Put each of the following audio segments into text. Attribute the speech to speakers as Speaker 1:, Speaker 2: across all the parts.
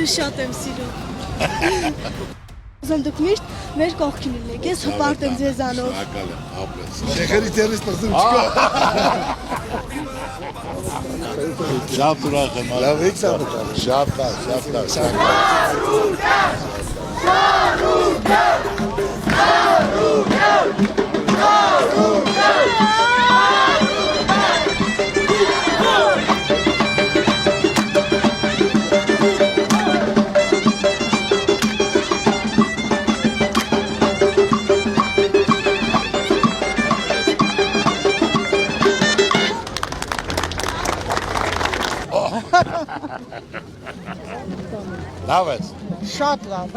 Speaker 1: Ձեզ շատ եմ սիրում։ Ուզում դուք միշտ մեր կողքին լինեք, ես հպարտ եմ ձեզանով։
Speaker 2: Շնորհակալ եմ, ապրես։
Speaker 3: Շեխերի ձեռից տղզում չկա։
Speaker 2: Շատ ուրախ եմ։
Speaker 3: Լավ եք սաղուտար։
Speaker 2: Շատ լավ, շատ լավ։ Լավ ես։
Speaker 4: Շատ լավ։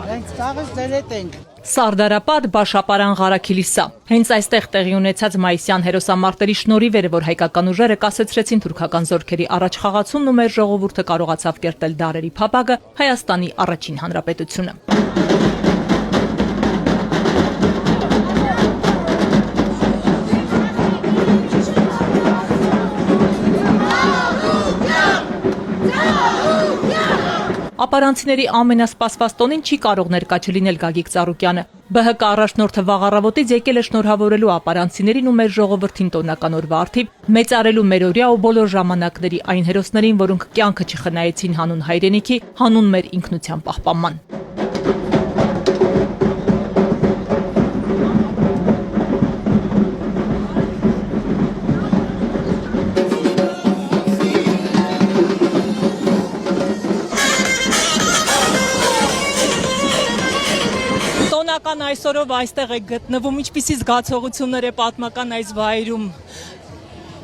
Speaker 4: Մենք ցավս դերետ ենք։
Speaker 5: Սարդարապատ Բաշապարան Ղարաքիլիսա։ Հենց այստեղ տեղի ունեցած մայիսյան հերոսամարտերի շնորհիվ էր, որ հայկական ուժերը կասեցրեցին թուրքական զորքերի առաջխաղացումն ու մեր ժողովուրդը կարողացավ կերտել դարերի փապագը Հայաստանի առաջին հանրապետությունը։ Ապարանցիների ամենասպասված տոնին չի կարող ներկա չլինել Գագիկ Ծառուկյանը։ ԲՀԿ առաջնորդը վաղ առավոտից եկել է շնորհավորելու ապարանցիներին ու մեր ժողովրդին տոնական օրվա առթիվ, մեծարելու մեր օրյա ու բոլոր ժամանակների այն հերոսներին, որոնք կյանքը չխնայեցին հանուն հայրենիքի, հանուն մեր ինքնության պահպանման։ Այսօրով այստեղ է գտնվում, ինչպիսի զգացողություններ է պատմական այս վայրում։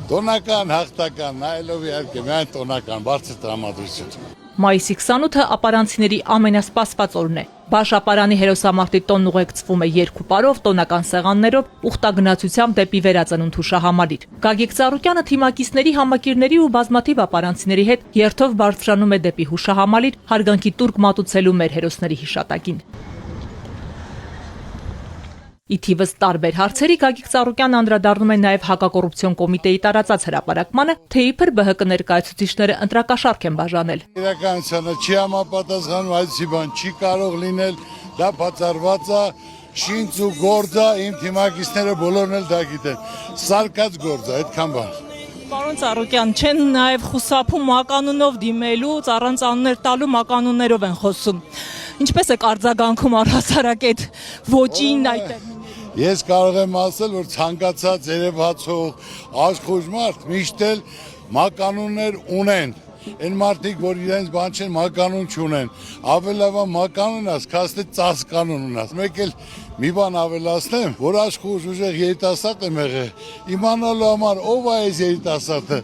Speaker 2: Տոնական, հաղթական, նայելով իհարկե միայն տոնական, բարձր տրամադրություն։
Speaker 5: Մայիսի 28-ը ապարանցիների ամենասպասված օրն է։ Բաշապարանի հերոսամարտի տոնն ուղեկցվում է երկու պարով, տոնական սեղաններով, ուխտագնացությամբ դեպի վերածնունդ հուշահամալիր։ Գագիկ Ծառուկյանը թիմակիցների, համակիրների ու բազմաթիվ ապարանցիների հետ երթով բարձրանում է դեպի հուշահամալիր, հարգանքի տուրք մատուցելու մեր հերոսների հիշատակին։ Ի թիվս տարբեր հարցերի Գագիկ Ծառուկյանը անդրադառնում է նաև հակակոռուպցիոն կոմիտեի տարածած հրապարակմանը, թե իբր ԲՀԿ ներկայացուցիչները ընտրակաշառք են բաժանել։
Speaker 2: Իրականությանը չի համապատասխանում, այսպիսի բան չի կարող լինել, դա բացառված է, շինց ու գործ է, իմ թիմակիցները բոլորն էլ դա գիտեն։ Սարկած գործ է, այդքան բան։
Speaker 5: Պարոն Ծառուկյան, չեն նաև խուսափում մականունով դիմելու, առանց անուններ տալու մականուններով են խոսում։ Ինչպես եք արձագանքում առհասարակ այդ ոճին այդ։
Speaker 2: Ես կարող եմ ասել, որ ցանկացած երևացող աշխույժ մարդ միշտ էլ մականուններ ունեն։ Այն մարդիկ, որ իրենց բան չեն, մականուն չունեն։ Ավելավա մականուն ասք, հաստե ծածկանուն ունաս։ Մեկ էլ մի բան ավելացնեմ, որ աշխույժ ուժեղ երիտասարդ եմ եղել։ Իմանալու համար ով է այս երիտասարդը։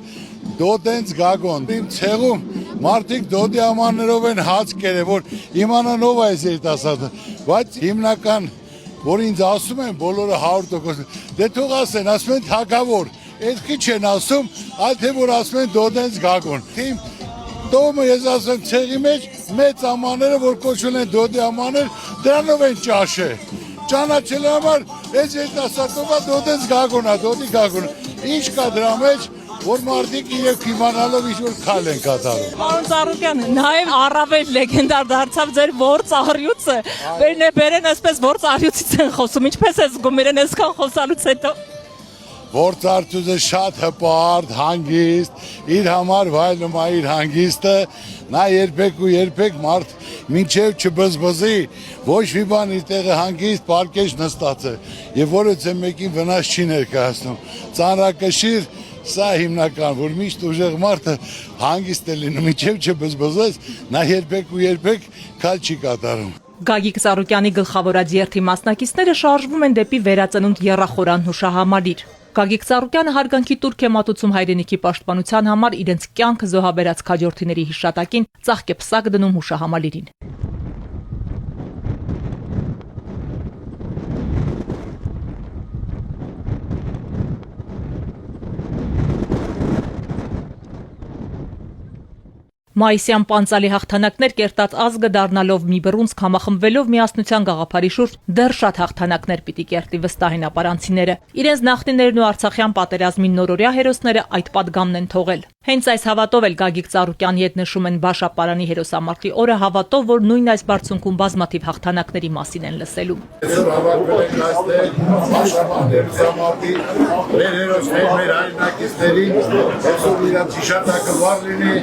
Speaker 2: Դոդենց Գագոն։ Իմ ցեղում մարդիկ դոդի ամաններով են հաց կերել, որ իմանան ով է այս երիտասարդը։ Բայց հիմնական որ ինձ ասում են բոլորը 100%, դե թող ասեն, ասում են թագավոր, այդքի չեն ասում, այլ թե որ ասում են Դոդենց Գագոն։ Թիմ տոմը ես ասում ցեղի մեջ մեծ ամանները, որ կոչվում են Դոդի ամաններ, դրանով են ճաշել։ Ճանաչելու համար այս երիտասարդով է Դոդենց Գագոնը, Դոդի Գագոնը։ Ինչ կա դրա մեջ, որ մարդիկ իրենք իմանալով ինչ-որ քայլ են կատարում։
Speaker 5: Պարոն Ծառուկյան, նաև առավել լեգենդար դարձավ ձեր որ ծառյուծը։ Բերեն այսպես որ ծառյուծից են խոսում, ինչպես է զգում իրեն այսքան խոսալուց հետո։
Speaker 2: Որ ծառյուծը շատ հպարտ, հանգիստ, իր համար վայելում է իր հանգիստը, նա երբեք ու երբեք մարդ մինչև չբզբզի, ոչ մի բան իր տեղը հանգիստ, պարկեշ նստած է, եւ որևէ մեկին վնաս չի ներկայացնում։ Ծանրակշիռ սա հիմնական, որ միշտ ուժեղ մարդը հանգիստ է լինում, մինչև չբզբզես, նա երբեք ու երբեք քայլ չի կատարում։
Speaker 5: Գագիկ Ծառուկյանի գլխավորած երթի մասնակիցները շարժվում են դեպի վերածնունդ եռախորան հուշահամալիր։ Գագիկ Ծառուկյանը հարգանքի տուրք է մատուցում հայրենիքի պաշտպանության համար իրենց կյանքը զոհաբերած քաջորդիների հիշատակին, ծաղկեպսակ դնում հուշահամալիրին։ Մայիսյան պանցալի հաղթանակներ կերտած ազգը դառնալով մի բռունցք համախմբվելով միասնության գաղափարի շուրջ դեռ շատ հաղթանակներ պիտի կերտի վստահ են ապարանցիները։ Իրենց նախնիներն ու Արցախյան պատերազմի նորօրյա հերոսները այդ պատգամն են թողել։ Հենց այս հավատով էլ Գագիկ Ծառուկյանի հետ նշում են Բաշապարանի հերոսամարտի օրը, հավատով, որ նույն այս բարձունքում բազմաթիվ հաղթանակների մասին են լսելու։
Speaker 2: Այսօր հավաքվել ենք այստեղ Բաշապարանի հերոսամարտի մեր հերոսներին, մեր հայրենակիցներին, այսօր իրանց հիշատակը վառ լինի,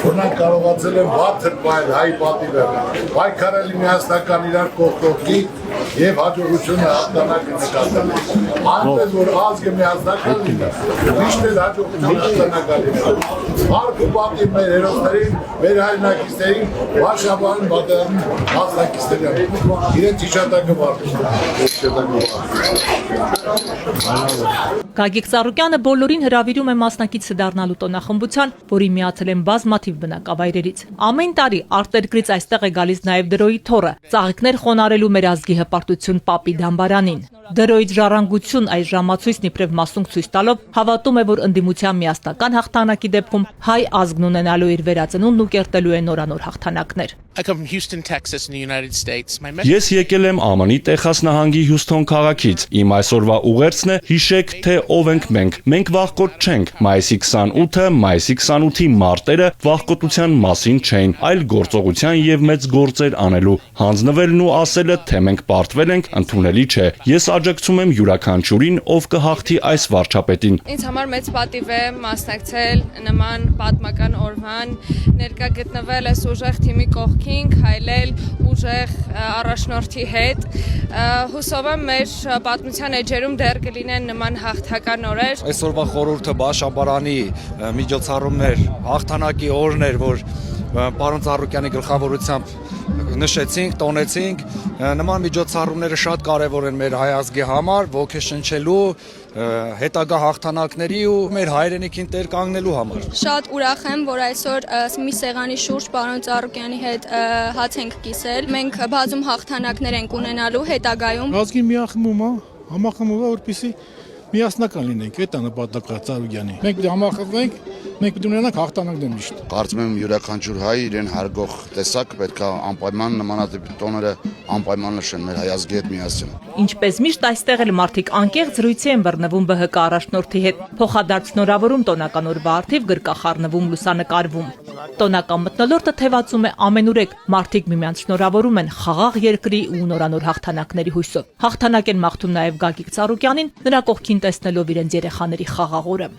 Speaker 2: որոնք կարողացել են վառ թրպայել հայ պատիվը, պայքարել միասնական իրար կողքի եւ հաջողությունը հաղթանակը նկատել։ Այնպես որ ազգը միասնական լինի, միշտ էլ հաջողությունը հաղթանակը լինի։ Հարկ ու պատիվ մեր հերոսներին, մեր հայրենակիցներին, Բաշապարանի պատերազմի մասնակիցներին, իրենց հիշատակը վառ լինի։
Speaker 5: Գագիկ Ծառուկյանը բոլորին հրավիրում է մասնակիցը դառնալու տոնախմբության, որի միացել են բազմաթիվ բնակավայրերից։ Ամեն տարի արտերկրից այստեղ է գալիս նաև Դրոյի թոռը, ծաղիկներ խոնարհելու մեր ազգի հպարտություն Պապի Դամբարանին։ Դրոյից ժառանգություն այս ժամացույցն իբրև մասունք ցույց տալով հավատում է, որ ընդդիմության միասնական հաղթանակի դեպքում հայ ազգն ունենալու իր վերածնունդն ու կերտելու է նորանոր հաղթանակներ։
Speaker 6: Ես եկել եմ ԱՄՆ-ի Տեխաս նահանգի Հյուսթոն քաղաքից։ Իմ այսօրվա ուղերձն է՝ հիշեք, թե ով ենք մենք։ Մենք վախկոտ չենք։ Մայիսի 28-ը, մայիսի 28-ի մարտերը վախկոտության մասին չէին, այլ գործողության եւ մեծ գործեր անելու։ Հանձնվելն ու ասելը, թե մենք պարտվել ենք, ընդունելի չէ։ Ես աջակցում եմ յուրաքանչյուրին, ով կհաղթի այս վարչապետին։
Speaker 7: Ինձ համար մեծ պատիվ է մասնակցել նման պատմական օրվան, ներկա գտնվել այս ուժեղ թիմի կողքին, քայլել ուժեղ առաջնորդի հետ։ Հուսով եմ մեր պատմության էջերում դեռ կլինեն նման հաղթական օրեր։
Speaker 3: Այսօրվա խորհուրդը Բաշապարանի միջոցառումներ, հաղթանակի օրներ, որ պարոն Ծառուկյանի գլխավորությամբ նշեցինք, տոնեցինք, նման միջոցառումները շատ կարևոր են մեր հայ ազգի համար, ոգեշնչելու, հետագա հաղթանակների ու մեր հայրենիքին տեր կանգնելու համար։
Speaker 8: Շատ ուրախ եմ, որ այսօր մի սեղանի շուրջ պարոն Ծառուկյանի հետ հաց ենք կիսել։ Մենք բազում հաղթանակներ ենք ունենալու հետագայում։
Speaker 9: Ազգի միախմբումը, համախմբումը, որպեսզի միասնական լինենք, այդ է նպատակը Ծառուկյանի։ Մենք պետք է համախմբվենք, մենք պետք է ունենանք հաղթանակներ միշտ։
Speaker 10: Կարծում եմ յուրաքանչյուր հայ իրեն հարգող տեսակ պետք է անպայման նմանատիպ տոները անպայման նշեն մեր հայ ազգի հետ միասին։
Speaker 5: Ինչպես միշտ այստեղ էլ մարդիկ անկեղծ զրույցի են բռնվում ԲՀԿ առաջնորդի հետ, փոխադարձ շնորհավորում տոնական օրվա առթիվ գրկախառնվում, լուսանկարվում։ Տոնական մթնոլորտը թևածում է ամենուրեք, մարդիկ միմյանց շնորհավորում են խաղաղ երկրի ու նորանոր հաղթանակների հույսով։ Հաղթանակ են մաղթում նաև Գագիկ Ծառուկյանին, նրա կողքին տեսնելով իրենց երեխաների խաղաղ օրը։